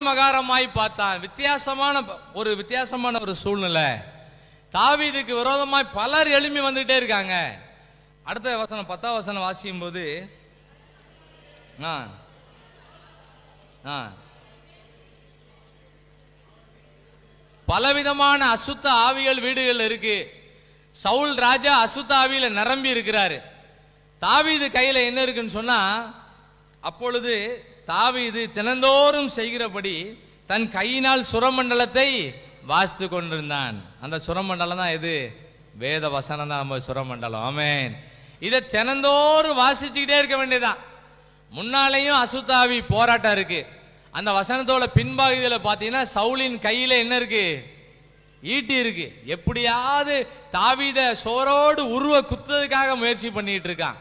மகாரமாய் பார்த்தான். வித்தியாசமான ஒரு சூழ்நிலை. தாவீதுக்கு விரோதமாய் பலர் எழும்பி வந்துட்டே இருக்காங்க. அடுத்த வசனம் 10ஆம் வசனம் வாசிக்கும் போது பலவிதமான அசுத்த ஆவிகள் வீடுகள் இருக்கு. சவுல் ராஜா அசுத்த ஆவியில நிரம்பி இருக்கிறாரு. தாவீது கையில என்ன இருக்குன்னு சொன்னா, அப்பொழுது தாவீது தினந்தோறும் செய்கிறபடி தன் கையினால் சுரமண்டலத்தை வாசித்து கொண்டிருந்தான். அந்த சுரமண்டலம் தான் இது, வேத வசனம் தான் நம்ம சுரமண்டலம். ஆமென். இதை தினந்தோறும் வாசிச்சுக்கிட்டே இருக்க வேண்டியதான். முன்னாலேயும் அசுத்தாவி போராட்டம் இருக்கு. அந்த வசனத்தோட பின்பகுதியில் பார்த்தீங்கன்னா சவுலின் கையில என்ன இருக்கு? ஈட்டி இருக்கு. எப்படியாவது தாவீத சோரோடு உருவ குத்துறதுக்காக முயற்சி பண்ணிட்டு இருக்கான்.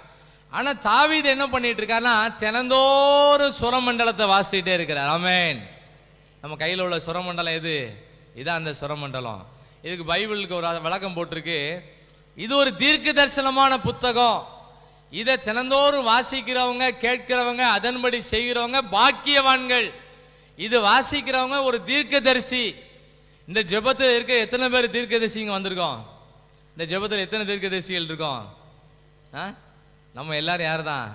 ஆனா தாவீது என்ன பண்ணிட்டு இருக்கான்னா, தினந்தோறும் சுரமண்டலத்தை வாசிச்சுட்டே இருக்கிறார். ஆமென். நம்ம கையில் உள்ள சுரமண்டலம் எது? இதான் அந்த சுரமண்டலம். இதுக்கு பைபிளுக்கு ஒரு விளக்கம் போட்டிருக்கு. இது ஒரு தீர்க்க தரிசனமான புத்தகம். இதை தினந்தோறும் வாசிக்கிறவங்க, கேட்கிறவங்க, அதன்படி செய்கிறவங்க பாக்கியவான்கள். இது வாசிக்கிறவங்க ஒரு தீர்க்கதரிசி. இந்த ஜெபத்தில் இருக்க எத்தனை பேர் தீர்க்கதரிசிங்க வந்திருக்கோம்? இந்த ஜெபத்தில் எத்தனை தீர்க்கதரிசிகள் இருக்கோம்? நம்ம எல்லாரும் யார் தான்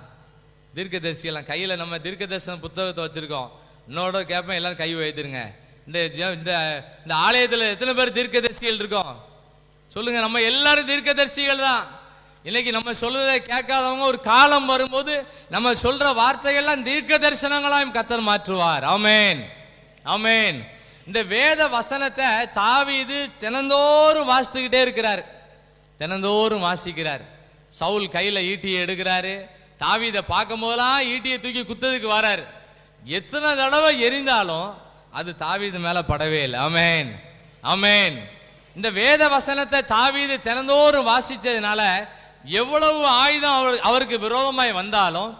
தீர்க்கதரிசிகள்? கையில் நம்ம தீர்க்கதரிசன புத்தகத்தை வச்சிருக்கோம். இன்னோட கேட்பேன், எல்லாரும் கை வைத்திருங்க. இந்த ஆலயத்தில் எத்தனை பேர் தீர்க்கதரிசிகள் இருக்கோம்? சொல்லுங்க. நம்ம எல்லாரும் தீர்க்கதரிசிகள் தான். இன்னைக்கு நம்ம சொல்றதை கேட்காதவங்க ஒரு காலம் வரும்போது நம்ம சொல்ற வார்த்தைகள்லாம் தீர்க்க தரிசனங்களாயும் கர்த்தர் மாற்றுவார். ஆமென், ஆமென். இந்த வேத வசனத்தை தாவீது தினந்தோறும் வாசித்துக்கிட்டே இருக்கிறார். தினந்தோறும் வாசிக்கிறார். சவுல் கையில ஈட்டியை எடுக்கிறாரு. தாவீதை பார்க்கும் போதெல்லாம் ஈட்டியை தூக்கி குத்ததுக்கு வராரு. எத்தனை தடவை எரிந்தாலும் அது தாவீது மேல படவே இல்லை. ஆமென், ஆமென். இந்த வேத வசனத்தை தாவீது தினந்தோறும் வாசிச்சதுனால எவ்வளவு ஆயுதம் அவருக்கு விரோதமாய் வந்தாலும்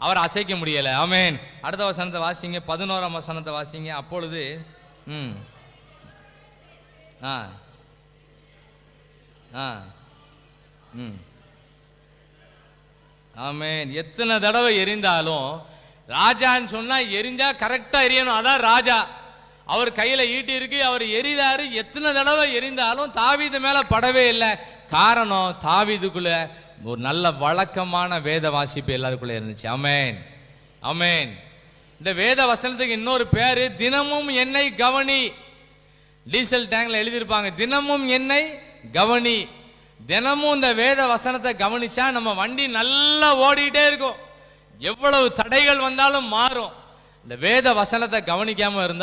அவர் அசைக்க முடியல. ஆமென். அடுத்த வசனத்தை வாசிங்க, 11ஆம் வசனத்தை வாசிங்க. அப்பொழுது ஆமென். எத்தனை தடவை எரிந்தாலும், ராஜான்னு சொன்னா எரிஞ்சா கரெக்டா எரியணும். அதான் ராஜா. அவர் கையில ஈட்டி இருக்கு, அவர் எரிதாரு. எத்தனை தடவை எரிந்தாலும் தாவீது மேல படவே இல்லை. காரணம், தாவீதுக்குள்ள ஒரு நல்ல வழக்கமான வேத வாசிப்பு எல்லாருக்குள்ள இருந்துச்சு. ஆமென், ஆமென். இந்த வேத வசனத்துக்கு இன்னொரு பேரு தினமும் என்னை கவனி. டீசல் டேங்க்ல எழுதியிருப்பாங்க, தினமும் என்னை கவனி. தினமும் இந்த வேத வசனத்தை கவனிச்சா நம்ம வண்டி நல்லா ஓடிட்டே இருக்கும். எவ்வளவு தடைகள் வந்தாலும் மாறும். இந்த வேத வசனத்தை கவனிக்காம இருந்தா